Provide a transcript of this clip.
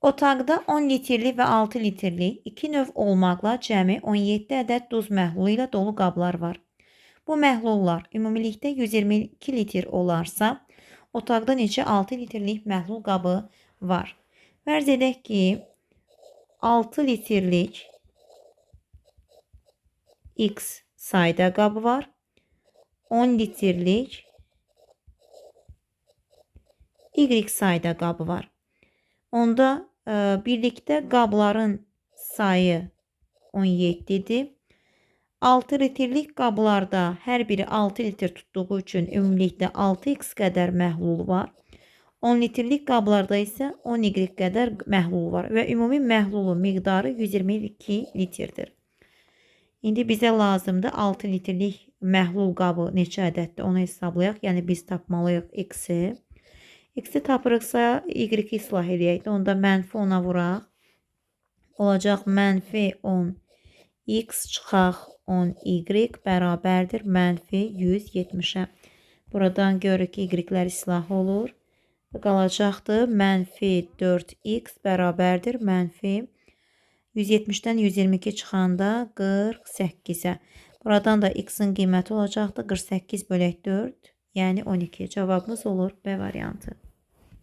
Otaqda 10 litrlik və 6 litrlik 2 növ olmaqla cəmi 17 ədəd duz məhlulu ilə dolu qablar var. Bu məhlullar ümumilikdə 122 litr olarsa, otaqda neçə 6 litrlik məhlul qabı var? Fərz edək ki, 6 litrlik X sayda qabı var. 10 litrlik Y sayda qabı var. Onda birlikdə qabların sayı 17-dir. 6 litrlik qablarda hər biri 6 litr tutduğu üçün ümumilikdə 6x qədər məhlul var. 10 litrlik qablarda isə 10y qədər məhlul var və ümumi məhlulun miqdarı 122 litrdir. İndi bizə lazımdır 6 litrlik məhlul qabı neçə ədəddir onu hesablayaq. Yəni biz tapmalıyıq x-i. X-i tapırıqsa y-i islah edək. Onda mənfi 10-a vuraq. Olacaq mənfi 10 x çıxaq 10 y bərabərdir mənfi 170-ə. Buradan görürük ki y-lər islah olur. Qalacaqdır mənfi 4x bərabərdir mənfi 170-dən 122 çıxanda 48-ə. Buradan da x-in qiyməti olacaqdır 48 bölək 4, yəni 12. Cavabımız olur B variantı.